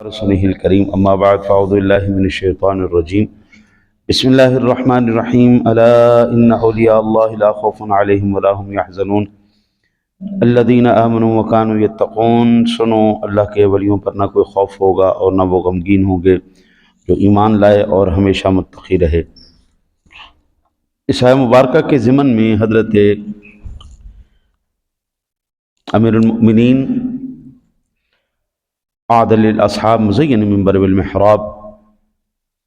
رسوله الكريم أما بعد فأعوذ بالله من الشيطان الرجيم بسم الله الرحمن الرحيم ألا إن أولياء الله لا خوف عليهم ولا هم يحزنون الذين آمنوا وكانوا يتقون. سنو اللہ کے ولیوں پر نہ کوئی خوف ہوگا اور نہ وہ غمگین ہوں گے جو ایمان لائے اور ہمیشہ متقی رہے. اس آیہ مبارکہ کے ضمن میں حضرت امیر المؤمنین عادل الاصحاب مزین منبر بالمحراب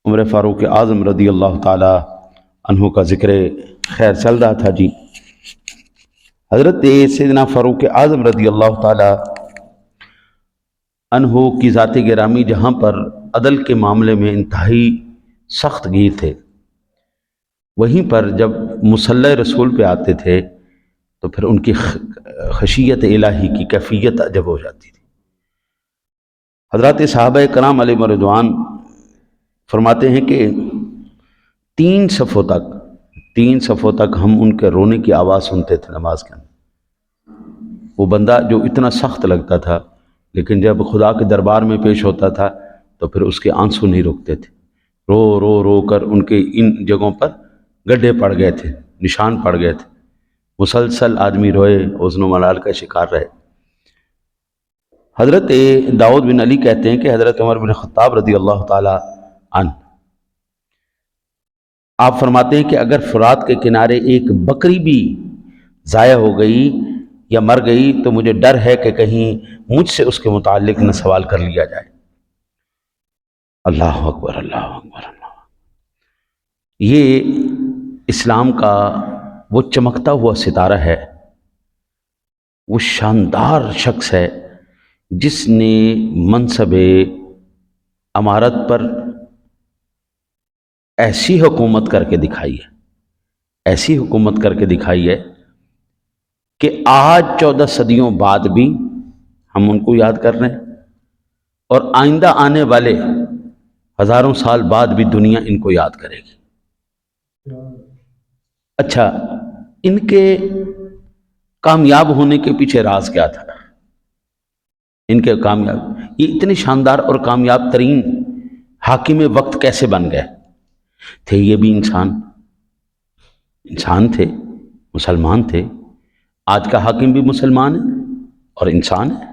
عمر فاروق اعظم رضی اللہ تعالی عنہ کا ذکر خیر چل رہا تھا. جی حضرت سیدنا فاروق اعظم رضی اللہ تعالی عنہ کی ذات گرامی جہاں پر عدل کے معاملے میں انتہائی سخت گیر تھے، وہیں پر جب مصلی رسول پہ آتے تھے تو پھر ان کی خشیت الہی کی کیفیت عجب ہو جاتی تھی. حضرات صحابہ کرام علیہ رضوان فرماتے ہیں کہ تین صفوں تک ہم ان کے رونے کی آواز سنتے تھے نماز کے اندر. وہ بندہ جو اتنا سخت لگتا تھا لیکن جب خدا کے دربار میں پیش ہوتا تھا تو پھر اس کے آنسو نہیں رکتے تھے. رو رو رو کر ان کے ان جگہوں پر گڈھے پڑ گئے تھے، نشان پڑ گئے تھے. مسلسل آدمی روئے، حزن و ملال کا شکار رہے. حضرت داؤد بن علی کہتے ہیں کہ حضرت عمر بن خطاب رضی اللہ تعالی عنہ آپ فرماتے ہیں کہ اگر فرات کے کنارے ایک بکری بھی ضائع ہو گئی یا مر گئی تو مجھے ڈر ہے کہ کہیں مجھ سے اس کے متعلق نہ سوال کر لیا جائے. اللہ اکبر اللہ اکبر اللہ. یہ اسلام کا وہ چمکتا ہوا ستارہ ہے، وہ شاندار شخص ہے جس نے منصب امارت پر ایسی حکومت کر کے دکھائی ہے کہ آج 14 صدیوں بعد بھی ہم ان کو یاد کر رہے ہیں اور آئندہ آنے والے ہزاروں سال بعد بھی دنیا ان کو یاد کرے گی. اچھا، ان کے کامیاب ہونے کے پیچھے راز کیا تھا؟ ان کے یہ اتنے شاندار اور کامیاب ترین حاکم وقت کیسے بن گئے تھے؟ یہ بھی انسان تھے، مسلمان تھے. آج کا حاکم بھی مسلمان ہے اور انسان ہے.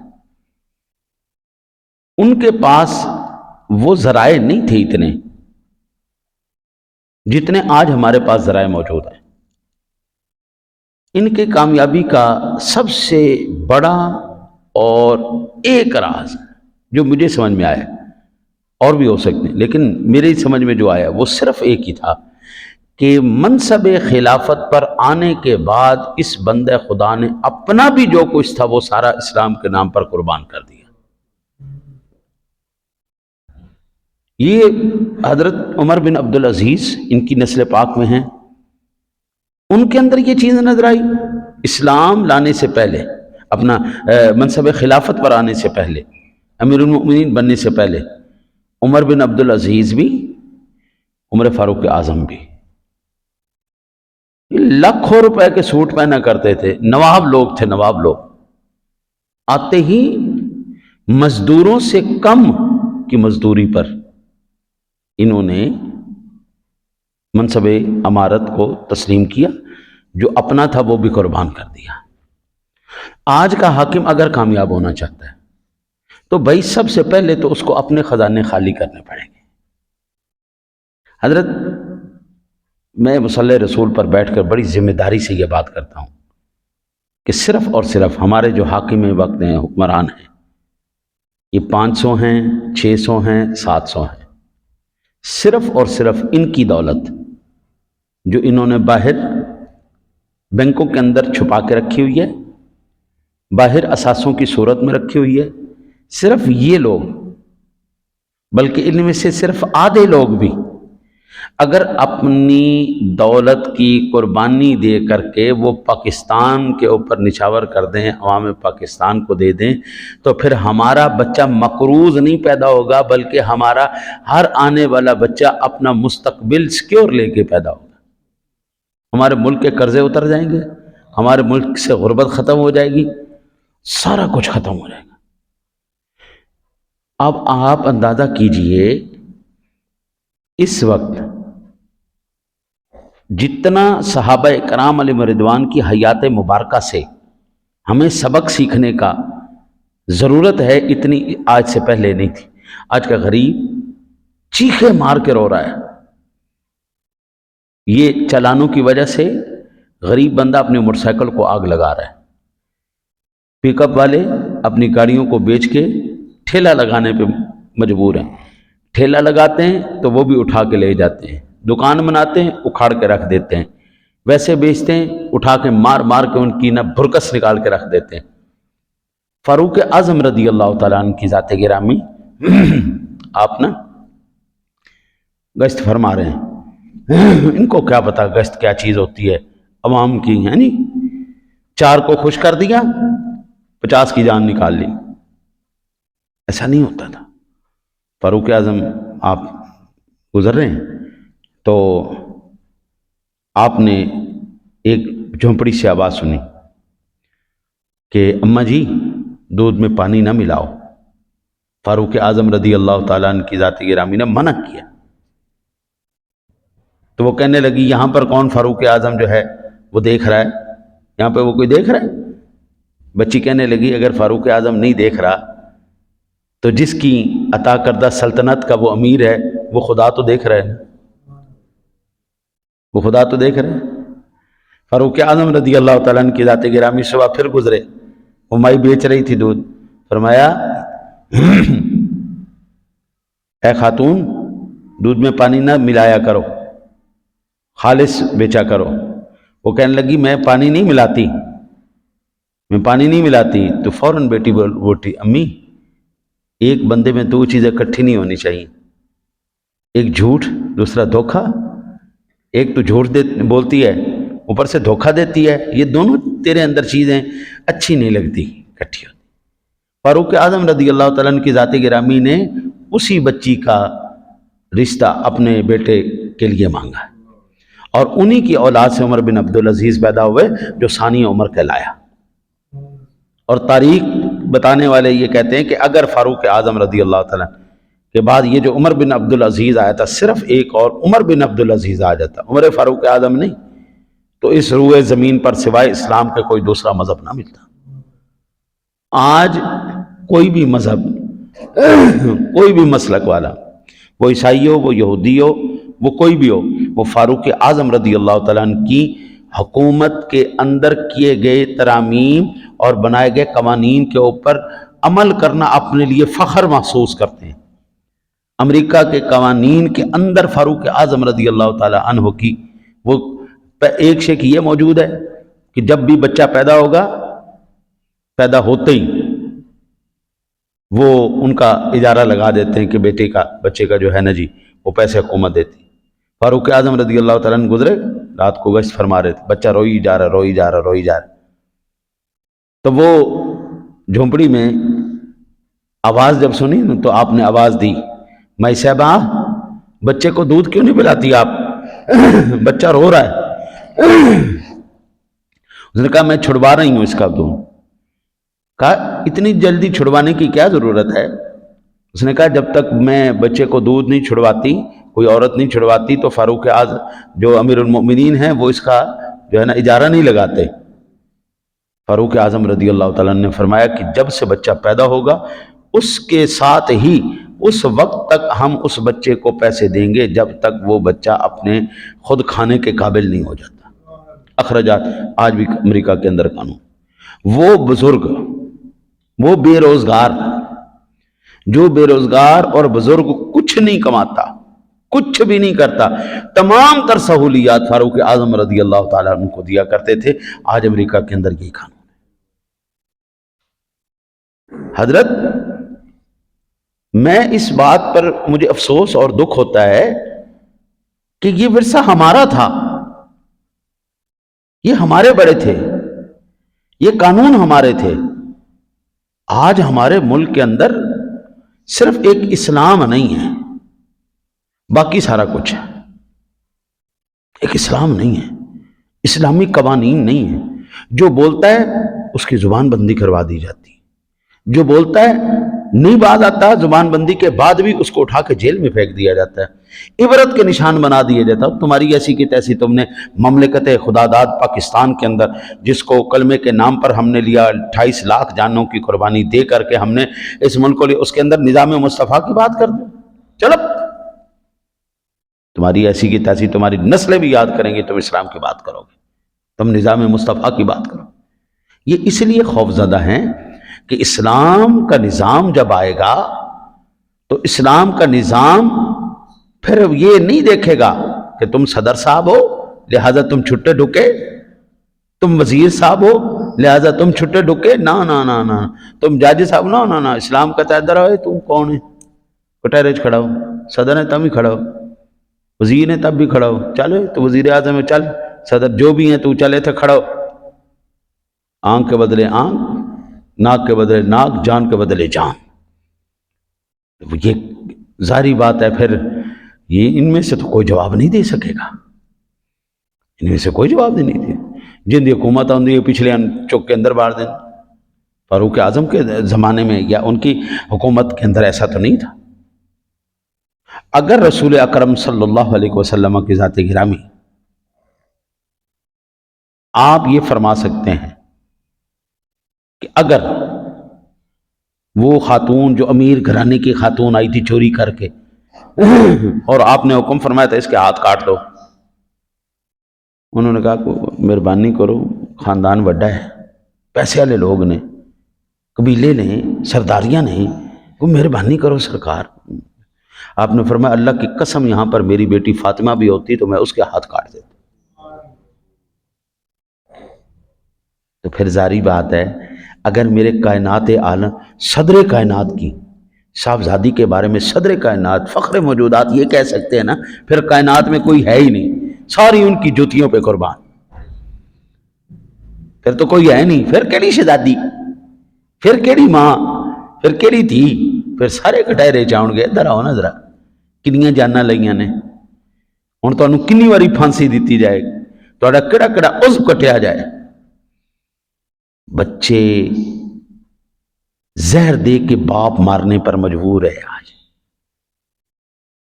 ان کے پاس وہ ذرائع نہیں تھے اتنے جتنے آج ہمارے پاس ذرائع موجود ہیں. ان کے کامیابی کا سب سے بڑا اور ایک راز جو مجھے سمجھ میں آیا، اور بھی ہو سکتے ہیں لیکن میری سمجھ میں جو آیا وہ صرف ایک ہی تھا کہ منصب خلافت پر آنے کے بعد اس بندے خدا نے اپنا بھی جو کچھ تھا وہ سارا اسلام کے نام پر قربان کر دیا. یہ حضرت عمر بن عبدالعزیز ان کی نسل پاک میں ہیں. ان کے اندر یہ چیز نظر آئی اسلام لانے سے پہلے، اپنا منصب خلافت پر آنے سے پہلے، امیر المؤمنین بننے سے پہلے. عمر بن عبدالعزیز بھی، عمر فاروق اعظم بھی لاکھوں روپے کے سوٹ پہنا کرتے تھے. نواب لوگ تھے، نواب لوگ. آتے ہی مزدوروں سے کم کی مزدوری پر انہوں نے منصب امارت کو تسلیم کیا، جو اپنا تھا وہ بھی قربان کر دیا. آج کا حاکم اگر کامیاب ہونا چاہتا ہے تو بھائی سب سے پہلے تو اس کو اپنے خزانے خالی کرنے پڑیں گے. حضرت میں مصلی رسول پر بیٹھ کر بڑی ذمہ داری سے یہ بات کرتا ہوں کہ صرف اور صرف ہمارے جو حاکم وقت ہیں، حکمران ہیں، یہ 500 ہیں، 600 ہیں، 700 ہیں. صرف اور صرف ان کی دولت جو انہوں نے باہر بینکوں کے اندر چھپا کے رکھی ہوئی ہے، باہر اثاثوں کی صورت میں رکھی ہوئی ہے، صرف یہ لوگ، بلکہ ان میں سے صرف آدھے لوگ بھی اگر اپنی دولت کی قربانی دے کر کے وہ پاکستان کے اوپر نچھاور کر دیں، عوام پاکستان کو دے دیں، تو پھر ہمارا بچہ مقروض نہیں پیدا ہوگا بلکہ ہمارا ہر آنے والا بچہ اپنا مستقبل سیکیور لے کے پیدا ہوگا. ہمارے ملک کے قرضے اتر جائیں گے، ہمارے ملک سے غربت ختم ہو جائے گی، سارا کچھ ختم ہو جائے گا. اب آپ اندازہ کیجئے اس وقت جتنا صحابہ کرام علیہ رضوان کی حیات مبارکہ سے ہمیں سبق سیکھنے کا ضرورت ہے، اتنی آج سے پہلے نہیں تھی۔ آج کا غریب چیخے مار کے رو رہا ہے، یہ چالانوں کی وجہ سے غریب بندہ اپنے موٹر سائیکل کو آگ لگا رہا ہے، پک اپ والے اپنی گاڑیوں کو بیچ کے ٹھیلا لگانے پہ مجبور ہیں، ٹھیلا لگاتے ہیں تو وہ بھی اٹھا کے لے جاتے ہیں، دکان بناتے ہیں اکھاڑ کے رکھ دیتے ہیں، ویسے بیچتے ہیں اٹھا کے مار مار کے ان کی بھرکس نکال کے رکھ دیتے ہیں۔ فاروق اعظم رضی اللہ تعالیٰ عنہ کی ذات گرامی آپ نا گشت فرما رہے ہیں، ان کو کیا پتا گشت کیا چیز ہوتی ہے، عوام کی، یعنی 4 کو خوش کر دیا 50 کی جان نکال لی، ایسا نہیں ہوتا تھا۔ فاروق اعظم آپ گزر رہے ہیں تو آپ نے ایک جھونپڑی سے آواز سنی کہ اماں جی دودھ میں پانی نہ ملاؤ۔ فاروق اعظم رضی اللہ تعالیٰ عنہ کی ذات گرامی نے منع کیا، تو وہ کہنے لگی یہاں پر کون فاروق اعظم جو ہے وہ دیکھ رہا ہے، یہاں پہ وہ کوئی دیکھ رہا ہے؟ بچی کہنے لگی اگر فاروق اعظم نہیں دیکھ رہا تو جس کی عطا کردہ سلطنت کا وہ امیر ہے وہ خدا تو دیکھ رہے ہیں، وہ خدا تو دیکھ رہے ہیں۔ فاروق اعظم رضی اللہ تعالیٰ عنہ کی ذات گرامی صبح پھر گزرے، وہ مائی بیچ رہی تھی دودھ، فرمایا اے خاتون دودھ میں پانی نہ ملایا کرو، خالص بیچا کرو۔ وہ کہنے لگی میں پانی نہیں ملاتی، میں پانی نہیں ملاتی، تو فوراً بیٹی بولی امی ایک بندے میں 2 چیزیں اکٹھی نہیں ہونی چاہیے، ایک جھوٹ دوسرا دھوکہ، ایک تو جھوٹ بولتی ہے اوپر سے دھوکہ دیتی ہے، یہ دونوں تیرے اندر چیزیں اچھی نہیں لگتی اکٹھی ہوتی۔ فاروق اعظم رضی اللہ تعالیٰ عنہ کی ذات گرامی نے اسی بچی کا رشتہ اپنے بیٹے کے لیے مانگا اور انہی کی اولاد سے عمر بن عبدالعزیز پیدا ہوئے جو ثانی عمر کہلایا۔ اور تاریخ بتانے والے یہ کہتے ہیں کہ اگر فاروق اعظم رضی اللہ تعالیٰ کے بعد یہ جو عمر بن عبدالعزیز آیا تھا صرف ایک اور عمر بن عبدالعزیز آ جاتا، عمر فاروق اعظم نہیں، تو اس روئے زمین پر سوائے اسلام کے کوئی دوسرا مذہب نہ ملتا۔ آج کوئی بھی مذہب کوئی بھی مسلک والا، وہ عیسائی ہو وہ یہودی ہو وہ کوئی بھی ہو، وہ فاروق اعظم رضی اللہ تعالیٰ عنہ کی حکومت کے اندر کیے گئے ترامیم اور بنائے گئے قوانین کے اوپر عمل کرنا اپنے لیے فخر محسوس کرتے ہیں۔ امریکہ کے قوانین کے اندر فاروق اعظم رضی اللہ تعالیٰ عنہ کی وہ ایک شے کی یہ موجود ہے کہ جب بھی بچہ پیدا ہوگا، پیدا ہوتے ہی وہ ان کا اجارہ لگا دیتے ہیں کہ بچے کا جو ہے نا جی وہ پیسے حکومت دیتی۔ فاروق اعظم رضی اللہ تعالیٰ عنہ گزرے، رات کو گشت فرما رہے تھے، بچہ روئی جا رہا، تو وہ جھونپڑی میں آواز جب سنی تو آپ نے آواز دی مائی صاحبہ بچے کو دودھ کیوں نہیں پلاتی آپ، بچہ رو رہا ہے۔ اس نے کہا میں چھڑوا رہی ہوں اس کا دودھ۔ کہا اتنی جلدی چھڑوانے کی کیا ضرورت ہے؟ اس نے کہا جب تک میں بچے کو دودھ نہیں چھڑواتی، کوئی عورت نہیں چھڑواتی، تو فاروق اعظم جو امیر المؤمنین ہیں وہ اس کا جو ہے نا اجارہ نہیں لگاتے۔ فاروق اعظم رضی اللہ تعالیٰ نے فرمایا کہ جب سے بچہ پیدا ہوگا اس کے ساتھ ہی اس وقت تک ہم اس بچے کو پیسے دیں گے جب تک وہ بچہ اپنے خود کھانے کے قابل نہیں ہو جاتا۔ اخراجات آج بھی امریکہ کے اندر قانون۔ وہ بزرگ، وہ بے روزگار، جو بے روزگار اور بزرگ کچھ نہیں کماتا، کچھ بھی نہیں کرتا، تمام تر سہولیات فاروق اعظم رضی اللہ تعالیٰ عنہ کو دیا کرتے تھے۔ آج امریکہ کے اندر یہی قانون ہے۔ حضرت میں اس بات پر مجھے افسوس اور دکھ ہوتا ہے کہ یہ ورثہ ہمارا تھا، یہ ہمارے بڑے تھے، یہ قانون ہمارے تھے۔ آج ہمارے ملک کے اندر صرف ایک اسلام نہیں ہے، باقی سارا کچھ ہے، ایک اسلام نہیں ہے، اسلامی قوانین نہیں ہے۔ جو بولتا ہے اس کی زبان بندی کروا دی جاتی ہے، جو بولتا ہے نہیں باز آتا زبان بندی کے بعد بھی اس کو اٹھا کے جیل میں پھینک دیا جاتا ہے، عبرت کے نشان بنا دیا جاتا ہے۔ تمہاری ایسی کی تیسی تم نے مملکت خدا داد پاکستان کے اندر، جس کو کلمے کے نام پر ہم نے لیا، 28 لاکھ جانوں کی قربانی دے کر کے ہم نے اس ملک کو لیا، اس کے اندر نظام مصطفیٰ کی بات کر دو، چلو تمہاری ایسی کی تیسی تمہاری نسلیں بھی یاد کریں گے، تم اسلام کی بات کرو گے، تم نظام مصطفیٰ کی بات کرو۔ یہ اس لیے خوفزدہ ہیں کہ اسلام کا نظام جب آئے گا تو اسلام کا نظام پھر یہ نہیں دیکھے گا کہ تم صدر صاحب ہو لہذا تم چھٹے ڈھکے، تم وزیر صاحب ہو لہذا تم چھٹے ڈھکے، نہ نہ نہ نہ، تم جج صاحب، نہ نہ نہ، اسلام کا تعدر ہے، تم کون ہے؟ کٹہرے کھڑا ہو، صدر ہے تب بھی کھڑا ہو، وزیر ہے تب بھی کھڑا ہو، چلے تو وزیر اعظم ہے، چل صدر جو بھی ہیں تو چلے تھے کھڑا ہو، آنکھ کے بدلے آنکھ، ناک کے بدلے ناک، جان کے بدلے جان۔ یہ ظاہری بات ہے، پھر یہ ان میں سے تو کوئی جواب نہیں دے سکے گا، ان میں سے کوئی جواب نہیں دے، جن دی حکومت آندی پچھلے چوک کے اندر بار دیں۔ فاروق اعظم کے زمانے میں یا ان کی حکومت کے اندر ایسا تو نہیں تھا۔ اگر رسول اکرم صلی اللہ علیہ وسلم کی ذات گرامی آپ یہ فرما سکتے ہیں کہ اگر وہ خاتون جو امیر گھرانے کی خاتون آئی تھی چوری کر کے اور آپ نے حکم فرمایا تھا اس کے ہاتھ کاٹ دو، انہوں نے کہا مہربانی کرو، خاندان بڑا ہے، پیسے والے لوگ نے، قبیلے نے، سرداریاں نے، وہ مہربانی کرو سرکار۔ آپ نے فرمایا اللہ کی قسم یہاں پر میری بیٹی فاطمہ بھی ہوتی تو میں اس کے ہاتھ کاٹ دیتا۔ تو پھر ظاہری بات ہے اگر میرے کائنات عالم صدر کائنات کی صاحبزادی کے بارے میں صدر کائنات فخر موجودات یہ کہہ سکتے ہیں نا، پھر کائنات میں کوئی ہے ہی نہیں، ساری ان کی جوتیوں پہ قربان، پھر تو کوئی ہے نہیں، پھر کیڑی شہزادی، پھر کیڑی ماں، پھر کیڑی تھی، پھر سارے کٹہرے چاؤن گے۔ ادھر آؤ نا ذرا، کنیاں جانا لئیاں نے، ہن تانوں کنی واری پھانسی دیتی جائے گی، تہاڈا کیڑا کیڑا عضو کٹیا جائے۔ بچے زہر دے کے باپ مارنے پر مجبور ہے، آج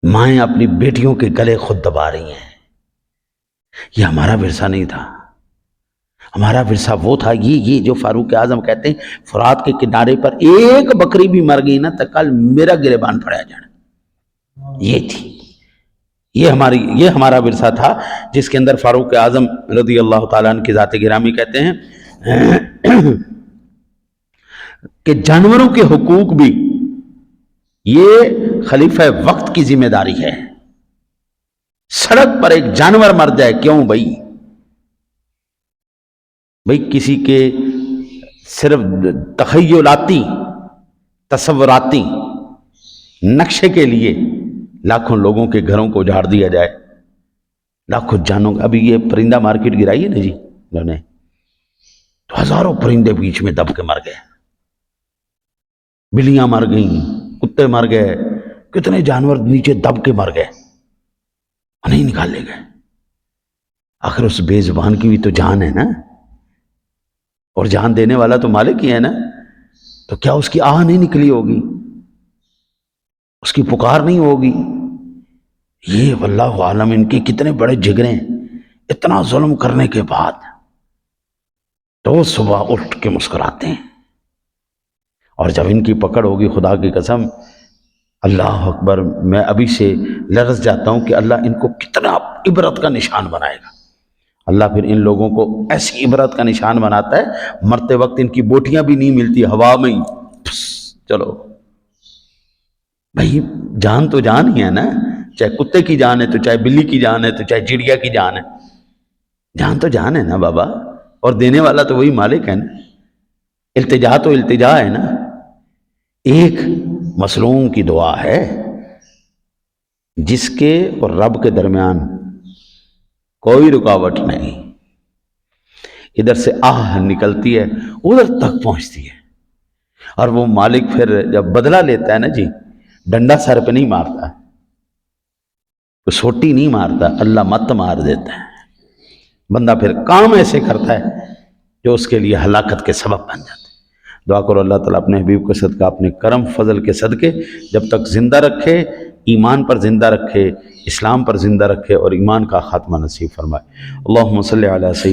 مائیں اپنی بیٹیوں کے گلے خود دبا رہی ہیں۔ یہ ہمارا ورثہ نہیں تھا، ہمارا ورثہ وہ تھا یہ جو فاروق اعظم کہتے ہیں فرات کے کنارے پر ایک بکری بھی مر گئی نا تو کل میرا گریبان پھڑا جانا، یہ تھی، یہ ہمارا ورثہ تھا جس کے اندر فاروق اعظم رضی اللہ تعالیٰ عنہ کی ذات گرامی کہتے ہیں کہ جانوروں کے حقوق بھی یہ خلیفہ وقت کی ذمہ داری ہے۔ سڑک پر ایک جانور مر جائے، کیوں بھائی کسی کے صرف تخیلاتی تصوراتی نقشے کے لیے لاکھوں لوگوں کے گھروں کو اجاڑ دیا جائے، لاکھوں جانوں۔ ابھی یہ پرندہ مارکیٹ گرائی ہے نا جی انہوں نے، تو ہزاروں پرندے بیچ میں دب کے مر گئے، بلیاں مر گئیں، کتے مر گئے، کتنے جانور نیچے دب کے مر گئے، نہیں نکالے گئے۔ آخر اس بے زبان کی بھی تو جان ہے نا، اور جان دینے والا تو مالک ہی ہے نا، تو کیا اس کی آہ نہیں نکلی ہوگی، اس کی پکار نہیں ہوگی؟ یہ واللہ عالم ان کے کتنے بڑے جگریں، اتنا ظلم کرنے کے بعد تو صبح اٹھ کے مسکراتے ہیں، اور جب ان کی پکڑ ہوگی خدا کی قسم اللہ اکبر، میں ابھی سے لرز جاتا ہوں کہ اللہ ان کو کتنا عبرت کا نشان بنائے گا۔ اللہ پھر ان لوگوں کو ایسی عبرت کا نشان بناتا ہے، مرتے وقت ان کی بوٹیاں بھی نہیں ملتی، ہوا میں ہی چلو بھائی، جان تو جان ہی ہے نا، چاہے کتے کی جان ہے تو چاہے بلی کی جان ہے تو چاہے چڑیا کی جان ہے، جان تو جان ہے نا بابا، اور دینے والا تو وہی مالک ہے نا، التجا تو التجا ہے نا۔ ایک مظلوم کی دعا ہے جس کے اور رب کے درمیان کوئی رکاوٹ نہیں، ادھر سے آہ نکلتی ہے ادھر تک پہنچتی ہے، اور وہ مالک پھر جب بدلہ لیتا ہے نا جی، ڈنڈا سر پہ نہیں مارتا، سوٹی نہیں مارتا، اللہ مت مار دیتا ہے، بندہ پھر کام ایسے کرتا ہے جو اس کے لیے ہلاکت کے سبب بن جاتا ہے۔ دعا کرو اللہ تعالیٰ اپنے حبیب کے صدقہ، اپنے کرم فضل کے صدقے جب تک زندہ رکھے، ایمان پر زندہ رکھے، اسلام پر زندہ رکھے اور ایمان کا خاتمہ نصیب فرمائے۔ اللہم صلی علی سیدنا